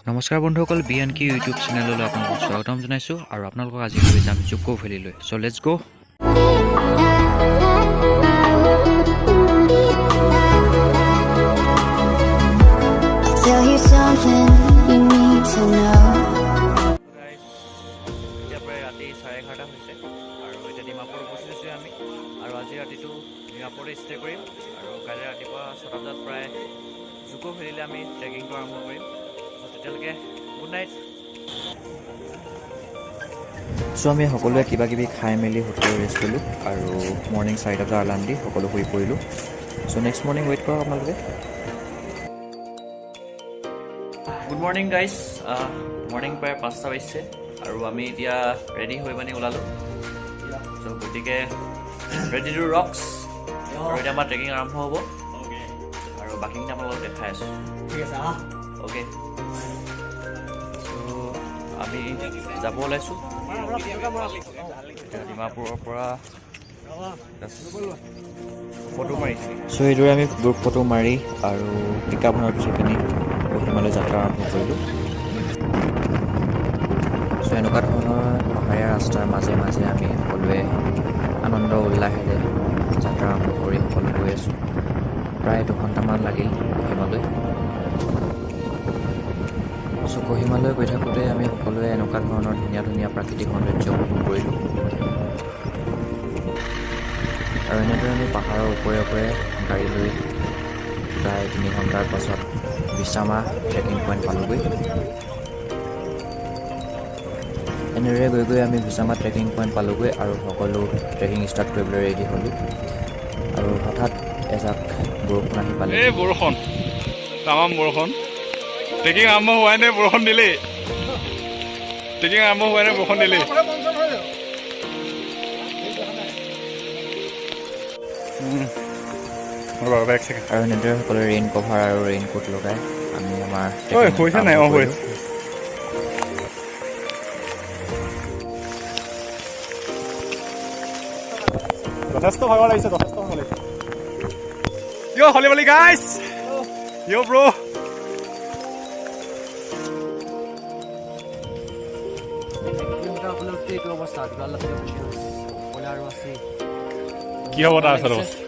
নমস্কাৰ বন্ধুসকল, BNK YouTube চেনেললৈ আপোনালোকক স্বাগতম জনাইছোঁ আৰু আপোনালোকক আজি লৈ যাম জুকো ভেলীলৈ। So' let's go. Tell you something you need to know. এতিয়া প্ৰায় ৰাতি 11:30 হৈছে আৰু এতিয়া ডিমাপুৰ উপস্থিত হৈছোঁ আমি। আৰু আজি ৰাতিটো ডিমাপুৰতে ষ্টে কৰিম আৰু কাইলৈ ৰাতিপুৱা 6টা বজাত প্ৰায় জুকো ভেলীলৈ আমি ট্ৰেকিংটো আৰম্ভ কৰিম। চ' তেতিয়ালৈকে গুড নাইট। চ' আমি সকলোৱে কিবা কিবি খাই মেলি হোটেলত ৰেষ্ট কৰিলোঁ আৰু মৰ্ণিং 4টা বজাৰ এলাৰ্ম দি সকলো শুই পৰিলোঁ। চ' নেক্সট মৰ্ণিং ৱেইট কৰক আপোনালোকে। গুড মৰ্ণিং গাইজ, মৰ্ণিং প্ৰায় 5টা বাজিছে আৰু আমি এতিয়া ৰেডি হৈ মানে ওলালোঁ। চ' গতিকে ৰেডি টু ৰক্স আৰু এতিয়া আমাৰ ট্ৰেকিং আৰম্ভ হ'ব আৰু বাকীখিনি আপোনালোকক দেখাই আছোঁ। ঠিক আছে, অ'কে। চ' আমি যাব ওলাইছোঁ ডিমাপুৰৰ পৰা ফটো মাৰি। চ' এইদৰে আমি গ্ৰুপ ফটো মাৰি আৰু পিকআপ হোৱাৰ পিছত পিনি কহিমালৈ যাত্ৰা আৰম্ভ কৰিলোঁ। চ' এনেকুৱা ধৰণৰ পাহাৰীয়া ৰাস্তাৰ মাজে মাজে আমি সকলোৱে আনন্দ উল্লাহেৰে যাত্ৰা আৰম্ভ কৰি সকলো গৈ আছোঁ। প্ৰায় 2 ঘণ্টামান লাগিল কহিমালৈ। চ' কহিমালৈ গৈ থাকোঁতে আমি সকলোৱে এনেকুৱা ধৰণৰ ধুনীয়া ধুনীয়া প্ৰাকৃতিক সৌন্দৰ্য উপভোগ কৰিলোঁ আৰু এনেদৰে আমি পাহাৰৰ ওপৰে ওপৰে গাড়ী লৈ প্ৰায় 3 ঘণ্টাৰ পাছত বিছামা ট্ৰেকিং পইণ্ট পালোঁগৈ। এনেদৰে গৈ গৈ আমি বিছামা ট্ৰেকিং পইণ্ট পালোঁগৈ আৰু সকলো ট্ৰেকিং ষ্টাৰ্ট কৰিবলৈ ৰেডি হ'লোঁ আৰু হঠাৎ এজাক বৰষুণ আহি পালে। এই বৰষুণ, তামাম বৰষুণ। ট্ৰেকিং আৰম্ভ হোৱাই নাই, বৰষুণ দিলেই। ট্ৰেকিং আৰম্ভ হোৱাই নাই, বৰষুণ দিলেই। আৰু এনেদৰে সকলোৱে ৰেইন কভাৰ আৰু ৰেইন কোট লগাই আমি আমাৰ হৈছে নাই? অঁ, হৈছে। যথেষ্ট ভাগৰ লাগিছে, যথেষ্ট ভাগৰ লাগিছে। ইয় হলি বলি গাইছ, ইয় ব্ৰ। কি হ'ব তাৰপিছত অৱস্থা?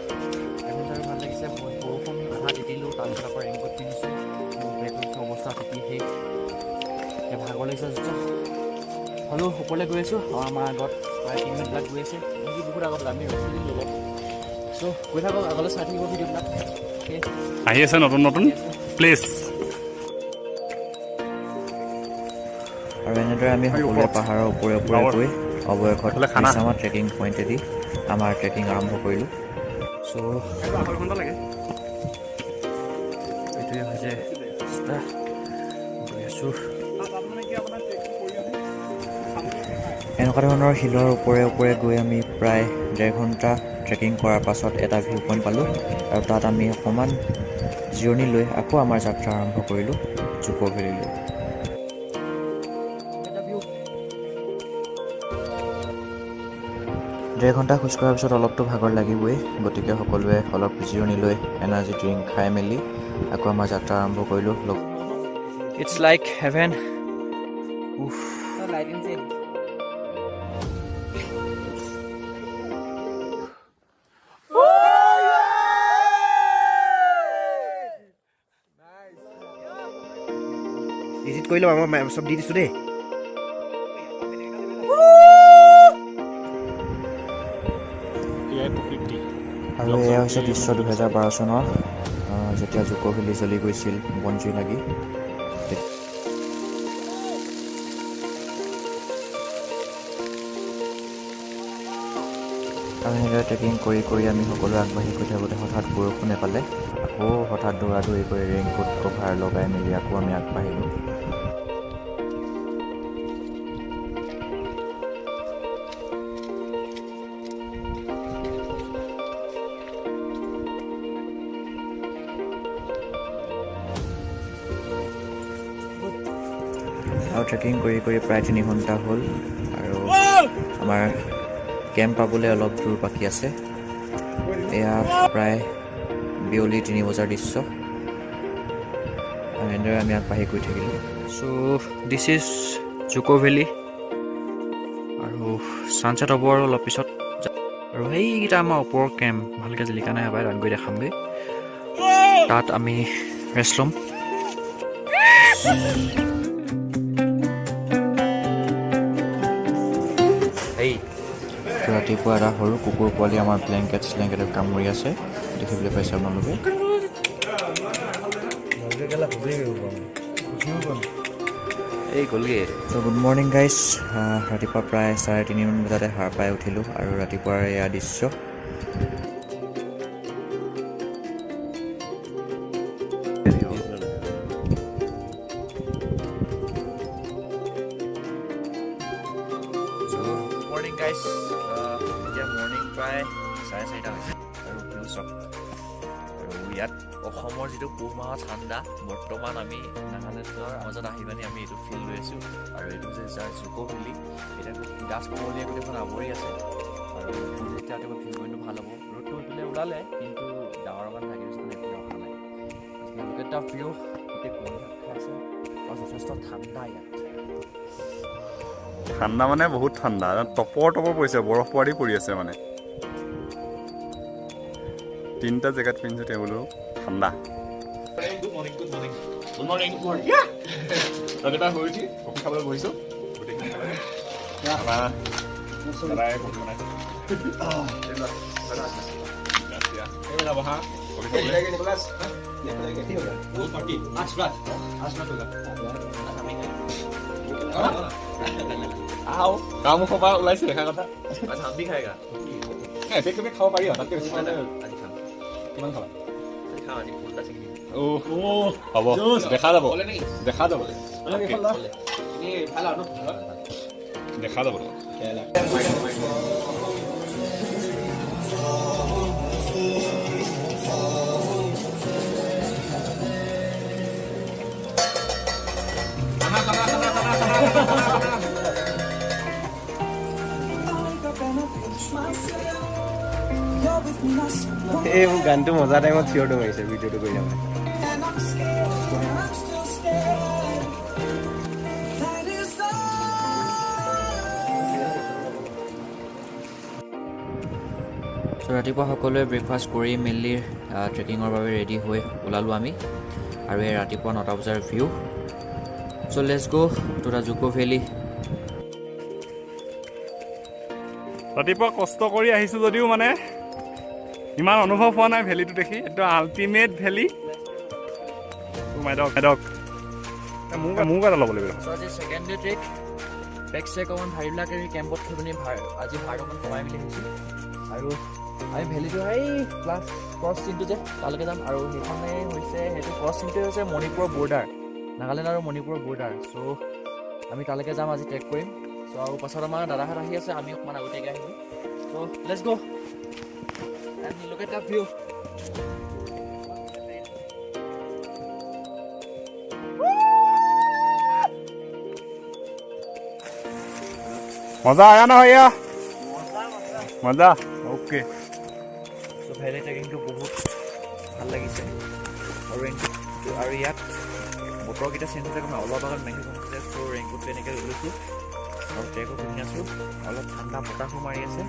ভাল লাগিছে। বৰষুণ আধা তিতিলোঁ, তাৰপিছত আকৌ ৰেইনকোট পিন্ধিছোঁ, অৱস্থা তিতি শেষ। এতিয়া ভাগৰ লাগিছে যথেষ্ট। হ'লেও ওপৰলৈ গৈ আছোঁ আৰু আমাৰ আগত প্ৰায় 3 মিনিটবিলাক গৈ আছে। বহুত আগত আমি ৰখিলোঁ লগত। চ' গৈ থাকক, আগলৈ চাই থাকিব ভিডিঅ'বিলাক। আহি আছে নতুন নতুন প্লেচ। আৰু এনেদৰে আমি সকলোৱে পাহাৰৰ ওপৰে ওপৰে গৈ অৱশেষত বিছামা ট্ৰেকিং পইণ্টেদি আমাৰ ট্ৰেকিং আৰম্ভ কৰিলোঁ। চ' এইটোৱে হৈছে ৰাস্তা। গৈ আছোঁ এনেকুৱা ধৰণৰ শিলৰ ওপৰে ওপৰে গৈ আমি প্ৰায় 1.5 ঘণ্টা ট্ৰেকিং কৰাৰ পাছত এটা ভিউ পইণ্ট পালোঁ আৰু তাত আমি অকণমান জিৰণি লৈ আকৌ আমাৰ যাত্ৰা আৰম্ভ কৰিলোঁ জুকো ভেলীলৈ। 1.5 ঘণ্টা খোজ কঢ়াৰ পিছত অলপতো ভাগৰ লাগিবই, গতিকে সকলোৱে অলপ জিৰণি লৈ এনাৰ্জি ড্ৰিংক খাই মেলি আকৌ আমাৰ যাত্ৰা আৰম্ভ কৰিলোঁ। It's like heaven. ভিজিট কৰি লওঁ, মই চব দি দিছোঁ দেই। আৰু এয়া হৈছে দৃশ্য 2012 চনৰ যেতিয়া জুকো ভেলী জ্বলি গৈছিল বনজুই লাগি। আৰু এনেদৰে ট্ৰেকিং কৰি কৰি আমি সকলোৱে আগবাঢ়ি গৈ থাকোঁতে হঠাৎ বৰষুণে পালে। আকৌ হঠাৎ দৌৰা-দৌৰি কৰি ৰেইনকোট কভাৰ লগাই মেলি আকৌ আমি আগবাঢ়িলোঁ। আৰু ট্ৰেকিং কৰি কৰি প্ৰায় 3 ঘণ্টা হ'ল আৰু আমাৰ কেম্প পাবলৈ অলপ দূৰ বাকী আছে। এয়া প্ৰায় বিয়লি 3 বজাৰ দৃশ্য। এনেদৰে আমি আগবাঢ়ি গৈ থাকিলোঁ। চ' দিছ ইজ জুকো ভেলী আৰু ছানছেট হ'ব আৰু অলপ পিছত আৰু সেইকেইটা আমাৰ ওপৰৰ কেম্প ভালকৈ জিলিকা নাই এবাৰ ৰান কৰি দেখামগৈ তাত আমি ৰেষ্ট ল'ম ৰাতিপুৱা এটা সৰু কুকুৰ পোৱালি আমাৰ ব্লেংকেটত কামুৰি আছে দেখিবলৈ পাইছে আপোনালোকে এই গ'লগৈ চ' গুড মৰ্ণিং গাইজ ৰাতিপুৱা প্ৰায় 3:30 বজাতে সাৰ পাই উঠিলোঁ আৰু ৰাতিপুৱাৰ এয়া দৃশ্য মৰ্ণিং গাইজ এতিয়া মৰ্ণিং প্ৰায় 4:30 হৈছে আৰু ভিউ চাওক আৰু ইয়াত অসমৰ যিটো পুহ মাহৰ ঠাণ্ডা বৰ্তমান আমি নাগালেণ্ডৰ মাজত আহি পানি আমি এইটো ফিল লৈ আছোঁ আৰু এইটো যে যাৰ জুকো ভেলী এতিয়া গাছ কুঁৱলীয়ে গোটেইখন আৱৰি আছে আৰু যেতিয়া ভিউ পইণ্টটো ভাল হ'ব ৰ'দটো এইফালে ওলালে কিন্তু ডাঙৰ গান লাগি আছে এইফালে অহা নাই এটা ভিউ গোটেই কুঁৱলী আছে আৰু যথেষ্ট ঠাণ্ডা ইয়াত ঠাণ্ডা মানে বহুত ঠাণ্ডা টপৰ পৰিছে বৰফ পৰি আছে মানে 3টা জেগাত পিন্ধিছোঁ টেবুলো ঠাণ্ডা গুড মৰ্ণিং ৰাতিপুৱা শুই উঠি কফি খাবলৈ বহিছোঁ কাম খোপা ওলাইছে দেখা কথা খাব পাৰি তাতকৈ বেছি কিমান খাবা হ'ব দেখা যাব এই মোৰ গানটো মজা টাইমত চিঞৰটো মাৰিছে ভিডিঅ'টো কৰি থাকোঁ চ' ৰাতিপুৱা সকলোৱে ব্ৰেকফাষ্ট কৰি মেলি ট্ৰেকিঙৰ বাবে ৰেডি হৈ ওলালোঁ আমি আৰু এই ৰাতিপুৱা 9টা বজাৰ ভিউ চ' লেটছ গ' টু দ্য জুকো ভেলী ৰাতিপুৱা কষ্ট কৰি আহিছোঁ যদিও মানে ইমান অনুভৱ হোৱা নাই ভেলীটো দেখি একদম আল্টিমেট ভেলী মোক এটা ল'ব লাগিব চ' আজি second day trek back check অকণমান ভাৰীবিলাক এই কেম্পত থৈ পিনি আজি ভাৰ অকণমান কমাই মেলি আহিছোঁ আৰু আমি ভেলীটো সেই প্লাছ ক্ৰছ চিনটো যে তালৈকে যাম আৰু সেইখনে হৈছে সেইটো ক্ৰছ চিনটোৱে হৈছে মণিপুৰৰ বৰ্ডাৰ নাগালেণ্ড আৰু মণিপুৰৰ বৰ্ডাৰ চ' আমি তালৈকে যাম আজি ট্ৰেক কৰিম চ' আৰু পাছত আমাৰ দাদাহঁত আহি আছে আমি অকণমান আগতীয়াকৈ আহিলোঁ চ' লেটছ গ' and look at the view মজা আয়া না ভैया মজা ওকে চ' ভেলী ট্ৰেকিংটো বহুত ভাল লাগিছে আৰু ইয়াত বতৰকেইটা চেঞ্জ হৈছে মই অলপ আগত মেঘে কমিছিলে চ' ৰেইনকোটটো এনেকৈ লৈছোঁ আৰু ট্ৰেকো পিন্ধি আছোঁ অলপ ঠাণ্ডা বতাহো মাৰি আছে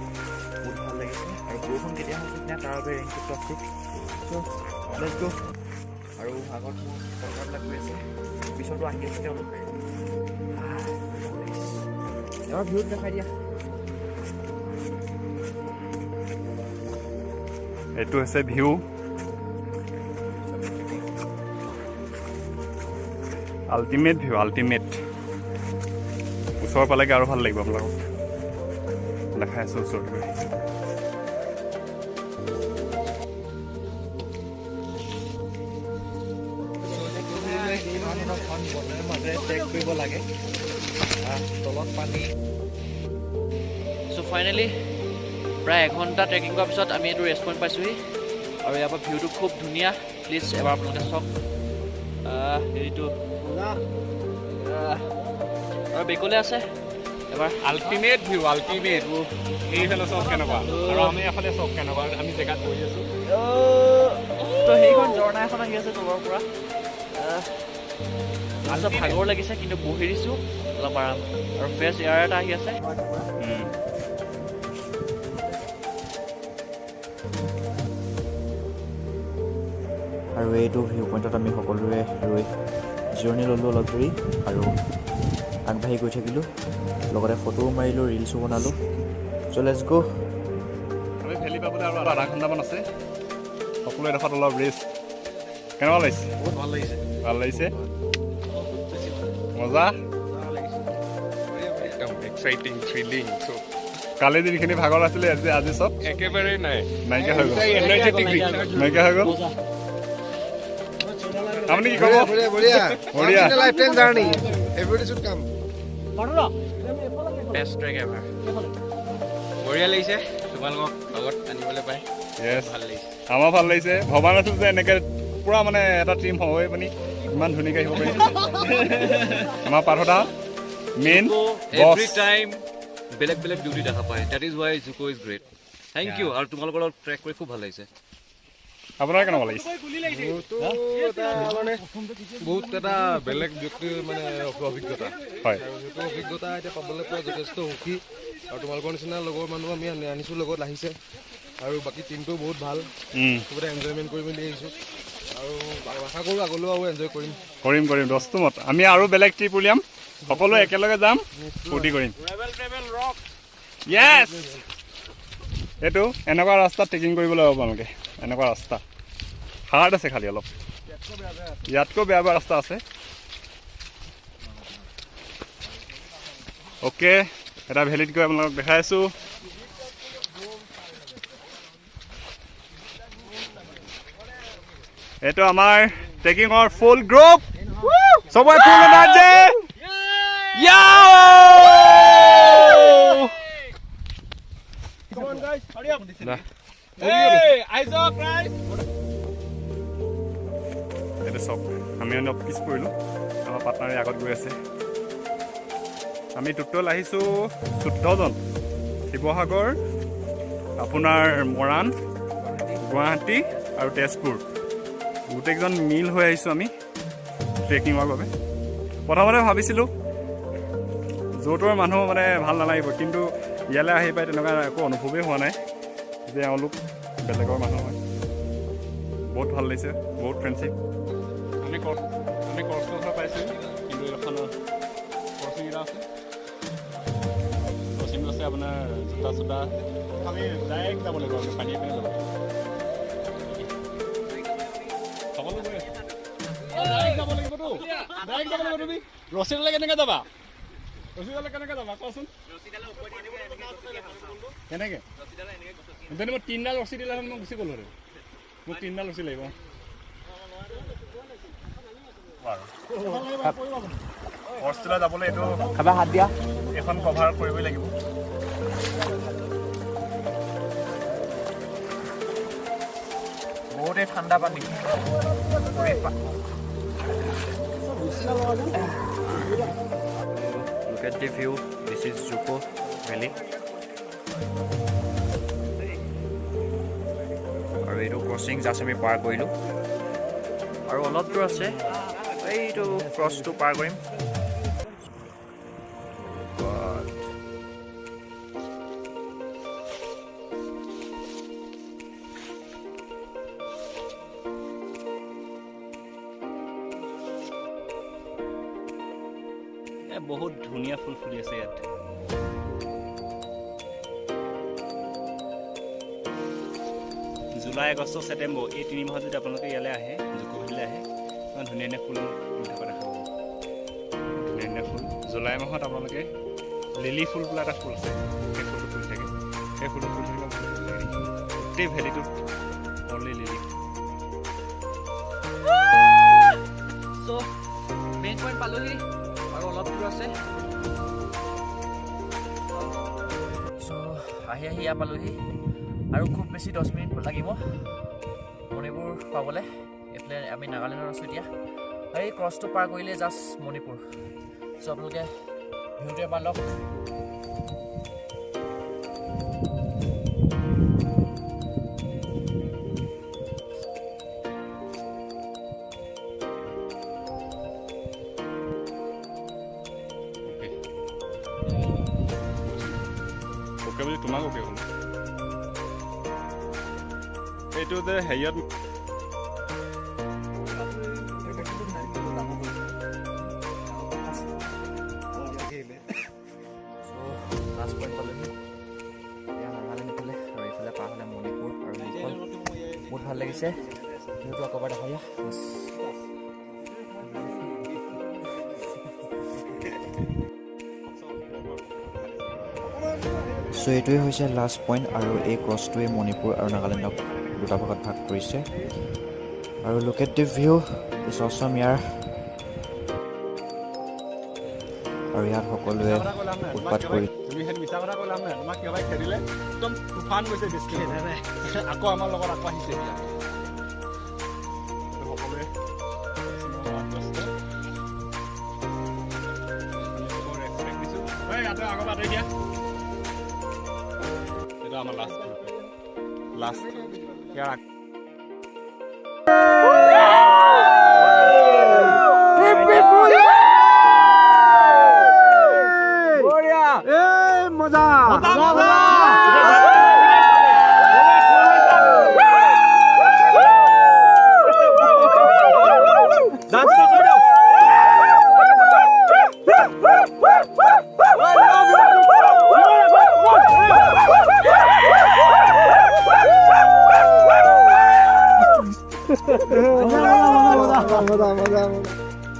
বহুত ভাল লাগিছে আৰু বৰষুণ কেতিয়া হৈছে নে তাৰ বাবে ৰেইনকোটটো আছে চ' লেটছ গ' আৰু আগত মোৰ পথাৰবিলাক গৈ আছে পিছতো আহি আছে তেওঁলোক এবাৰ ভিউত দেখাই দিয়া এইটো হৈছে ভিউ আল্টিমেট ভিউ আল্টিমেট ওচৰ পালেগৈ আৰু ভাল লাগিব আপোনালোকক দেখাই আছোঁ ওচৰত গৈ কৰিব লাগে তলত পানী চ' ফাইনেলি প্ৰায় এঘণ্টা ট্ৰেকিং কৰাৰ পিছত আমি এইটো ৰেষ্ট পইণ্ট পাইছোঁহি আৰু ইয়াৰ পৰা ভিউটো খুব ধুনীয়া প্লিজ এবাৰ আপোনালোকে চাওক হেৰিটো আৰু বেকলে আছে এবাৰ আল্টিমেট ভিউ আল্টিমেট এইফালে চব কেনেকুৱা আৰু আমি এফালে চব কেনেকুৱা আমি জেগাত বহি আছোঁ তো সেইখন ঝৰ্ণা এখন আহি আছে তলৰ পৰা চব ভাগৰ লাগিছে কিন্তু বহি দিছোঁ অলপ আৰাম আৰু ফ্ৰেছ এয়াৰ এটা আহি আছে। আৰু এইটো ভিউ পইণ্টত আমি সকলোৱে ৰৈ জিৰণি ল'লোঁ অলপ দেৰি আৰু আগবাঢ়ি গৈ থাকিলোঁ, লগতে ফটোও মাৰিলোঁ, ৰিলছো বনালোঁ। চ' লেটছ গ'। আমি ভেলি পাবলৈ আৰু আধা ঘণ্টামান আছে। সকলো এডোখৰত অলপ ৰেষ্ট। কেনেকুৱা লাগিছে? বহুত ভাল লাগিছে। ভাল লাগিছে? মজা? একদম এক্সাইটিং থ্ৰিলিং চব কালি যিখিনি ভাগৰ আছিলে আজি চব একেবাৰে নাই নাইকিয়া হৈ গ'ল। এনাৰ্জেটিক নাইকিয়া হৈ গ'ল। আপুনি কি ক'ব? বঢ়িয়া বঢ়িয়া। Life time journey everyday should come. Best track ever বঢ়িয়া লাগিছে তোমালোকক লগত আনিবলৈ পাই Yes. ভাল লাগিছে আমাৰ ভাল লাগিছে। ভবা নাছিলোঁ যে এনেকৈ পূৰা মানে এটা টীম হৈ পিনি ইমান ধুনীয়াকৈ আহিব পাৰিম। আমাৰ পাৰ্থদা মেইন এভৰি টাইম বেলেগ বেলেগ বিউটি দেখা পায়। That is why Dzukou is great. Thank you. আৰু তোমালোকৰ লগত ট্ৰেক কৰি খুব ভাল লাগিছে। আপোনাৰ কেনেকুৱা লাগিছে? মোৰতো এটা মানে বহুত এটা বেলেগ ব্যক্তিৰ মানে অভিজ্ঞতা হয় আৰু সেইটো অভিজ্ঞতা এতিয়া পাবলৈ পোৱা যথেষ্ট সুখী আৰু তোমালোকৰ নিচিনা লগৰ মানুহ আমি আনিছোঁ লগত আহিছে আৰু বাকী টিমটো বহুত ভাল চবতে এনজয়মেণ্ট কৰি মেলি আহিছোঁ আৰু আশা কৰোঁ আগলৈও আৰু এনজয় কৰিম কৰিম দস্তুমত আমি আৰু বেলেগ ট্ৰিপ উলিয়াম, সকলোৱে একেলগে যাম, ফূৰ্তি কৰিম। য়েছ, এইটো এনেকুৱা ৰাস্তাত ট্ৰেকিং কৰিবলৈ হ'ব আপোনালোকে। এনেকুৱা ৰাস্তা হাৰ্ড আছে, খালি অলপ ইয়াতকৈ বেয়া বেয়া ৰাস্তা আছে। অ'কে, এটা ভেলিত গৈ আপোনালোকক দেখাই আছোঁ। এইটো আমাৰ ট্ৰেকিঙৰ ফুল গ্ৰুপ, সবাই ফুল এনাৰ্জি। এইটো চব আমি অলপ পিছ পৰিলোঁ, আমাৰ পাৰ্টনাৰে আগত গৈ আছে। আমি টোটেল আহিছোঁ 14জন, শিৱসাগৰ, আপোনাৰ মৰাণ, গুৱাহাটী আৰু তেজপুৰ, গোটেইকেইজন মিল হৈ আহিছোঁ আমি ট্ৰেকিঙৰ বাবে। প্ৰথমতে ভাবিছিলোঁ য'তৰ মানুহ মানে ভাল নালাগিব, কিন্তু ইয়ালৈ আহি পাই তেনেকুৱা একো অনুভৱেই হোৱা নাই যে এওঁলোক বেলেগৰ মানুহ হয়। বহুত ভাল লাগিছে, বহুত ফ্ৰেণ্ডশ্বিপ। আমি কষ্ট পাইছোঁ, কিন্তু এখন ক্ৰচিং এটা আছে, ক্ৰচিং আছে আপোনাৰ জোতা চোতা, আমি ডাইৰেক্ট যাব লাগিব, আমি পানী এপিনে যাব লাগিব। সকলো গৈ আছে, ডাইৰেক্ট যাব লাগিবতো, ডাইৰেক্ট যাব লাগিব। তুমি ৰছীডালে কেনেকৈ যাবা? ৰছীডালে কেনেকৈ যাবা কোৱাচোন? কেনেকৈ? যদি মই 3ডাল ৰছী দিলে মই গুচি গ'লো আৰু মোক 3ডাল ৰছী লাগিব। হৰ্চটোলৈ যাবলৈ এইটো খাবা হাত দিয়া। এখন কভাৰ কৰিবই লাগিব। বহুতেই ঠাণ্ডা পানী। Look at the view. This is Juko Valley. আৰু এইটো ক্ৰচিং জাষ্ট আমি পাৰ কৰিলোঁ আৰু অলপ দূৰ আছে, এইটো ক্ৰছটো পাৰ কৰিম। বহুত ধুনীয়া ফুল ফুলি আছে ইয়াত। জুলাই, আগষ্ট, ছেপ্টেম্বৰ এই 3 মাহত যদি আপোনালোকে ইয়ালৈ আহে, জুকো ভেলীলৈ আহে, ইমান ধুনীয়া ধুনীয়া ফুল ফুলি থকা দেখা পাব। ধুনীয়া ধুনীয়া ফুল। জুলাই মাহত আপোনালোকে লিলি ফুল বোলা এটা ফুল আছে, সেই ফুলটো ফুলি থাকে। সেই ফুলটো ফুলি থাকিলে বহুত ভাল লাগে। গোটেই ভেলীটোত অনলি লিলি। চ' মেইন পইণ্ট পালোহি আৰু অলপ দূৰ আছে। চ' আহি ইয়াত পালোহি আৰু খুব বেছি 10 মিনিট লাগিব মণিপুৰ পাবলৈ। এইফালে আমি নাগালেণ্ডত আছোঁ এতিয়া। এই ক্ৰছটো পাৰ কৰিলে জাষ্ট মণিপুৰ। চ' আপোনালোকে ভিউটো এবাৰ লওক। তোমাক অ'কে ক'লো এইটো যে হেৰিয়ত লাষ্ট পইণ্ট পালোহি এতিয়া নাগালেণ্ড এইফালে আৰু এইফালে পাৰ হ'লে মণিপুৰ আৰু নেপাল বহুত ভাল লাগিছে ভিউটো আকৌ এবাৰ দেখা দিয়া চ' এইটোৱে হৈছে লাষ্ট পইণ্ট আৰু এই ক্ৰছটোৱে মণিপুৰ আৰু নাগালেণ্ডক দুটা ভাগত ভাগ কৰিছে আৰু look at the view is awesome ইয়াৰ আৰু ইয়াত সকলোৱে উৎপাত কৰি তুমি সেইটো মিছা কথা ক'লা নাই তোমাক কিয় খেলিলে একদম তুফান গৈছে বেছি আকৌ আমাৰ লগত আকৌ আহিছে এতিয়া সকলোৱে আগৰ বাদ দিয়া এইটো আমাৰ লাষ্ট ইয়াৰ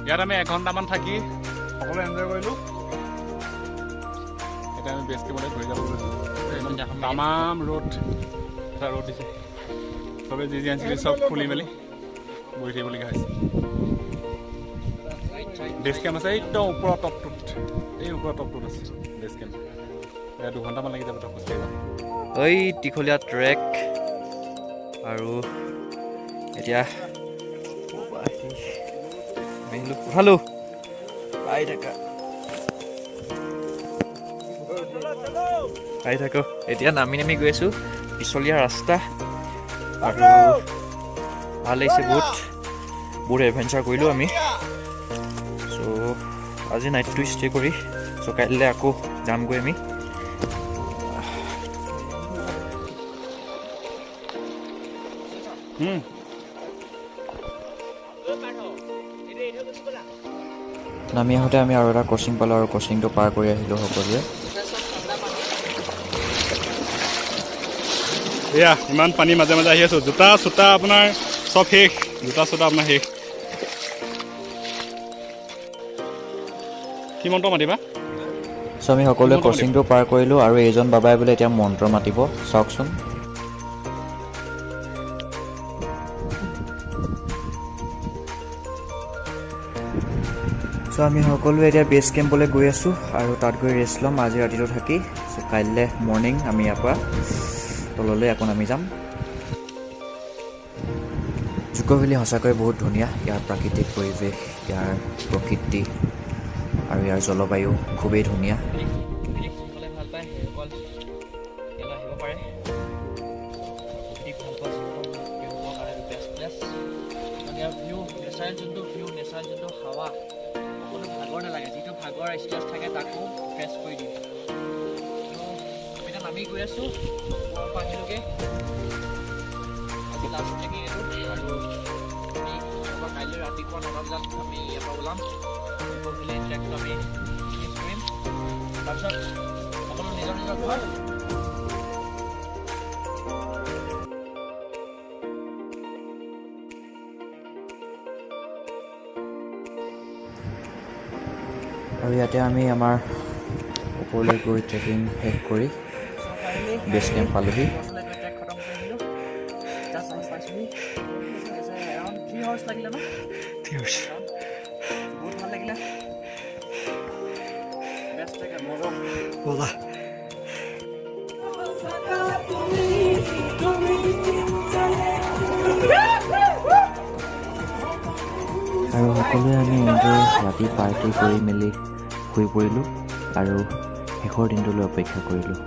ইয়াত আমি এঘণ্টামান থাকি সকলোৱে এনজয় কৰিলোঁ এতিয়া আমি বেছ কেম্পলৈ ঘূৰি যাব লৈছোঁ তামাম ৰ'দ এটা ৰ'দ দিছে চবেই যি আনিছিলে চব খুলি মেলি বহি থাকিবলগীয়া হৈছে বেছ কেম্প আছে একদম ওপৰৰ টপটোত এই ওপৰৰ টপটোত আছে বেছ কেম্প এয়া 2 ঘণ্টামান লাগি যাব তাত খোজকাঢ়ি যাম ঐ দীঘলীয়া ট্ৰেক আৰু এতিয়া উঠালো আহি থাকো এতিয়া নামি গৈ আছোঁ পিছলীয়া ৰাস্তা আৰু ভাল লাগিছে বহুত এডভেঞ্চাৰ কৰিলোঁ আমি চ' আজি নাইটটো ষ্টে কৰি চ' কাইলৈ আকৌ যামগৈ আমি নামি আহোঁতে আমি আৰু এটা ক্ৰচিং পালোঁ আৰু ক্ৰচিংটো পাৰ কৰি আহিলোঁ সকলোৱে এয়া ইমান পানী মাজে মাজে আহি আছোঁ জোতা চোতা আপোনাৰ চব শেষ জোতা চোতা আপোনাৰ শেষ কি মন্ত্ৰ মাতিবা চ' আমি সকলোৱে ক্ৰচিংটো পাৰ কৰিলোঁ আৰু এইজন বাবাই বোলে এতিয়া মন্ত্ৰ মাতিব চাওকচোন চ' আমি সকলোৱে এতিয়া বেছ কেম্পলৈ গৈ আছোঁ আৰু তাত গৈ ৰেষ্ট ল'ম আজি ৰাতিটো থাকি চ' কাইলৈ মৰ্ণিং আমি ইয়াৰ পৰা তললৈ আকৌ নামি যাম জুকো ভেলী সঁচাকৈ বহুত ধুনীয়া ইয়াৰ প্ৰাকৃতিক পৰিৱেশ ইয়াৰ প্ৰকৃতি আৰু ইয়াৰ জলবায়ু খুবেই ধুনীয়া ভাল পায় আহিব পাৰে নেচাৰেল যোনটো হাৱা সকলো ভাগৰ নালাগে যিটো ভাগৰ ষ্ট্ৰেছ থাকে তাকো ফ্ৰেছ কৰি দিয়ে আমি এতিয়া নামি গৈ আছোঁ ওপৰৰ পৰা আহিলোগৈ আজি লাষ্ট ট্ৰেকিং এইটো আৰু আমি কাইলৈ ৰাতিপুৱা 9 বজাত আমি ইয়াৰ পৰা ওলাম গধূলি ট্ৰেকটো আমি ফিনিছ কৰিম তাৰপিছত সকলো নিজৰ ঘৰ আৰু ইয়াতে আমি আমাৰ ওপৰলৈ গৈ ট্ৰেকিং শেষ কৰি বেছ কেম্প পালোহি আৰু সকলোৱে আমি এনেকৈ ৰাতি পাৰ্টি কৰি মেলি শুই পৰিলোঁ আৰু শেষৰ দিনটোলৈ অপেক্ষা কৰিলোঁ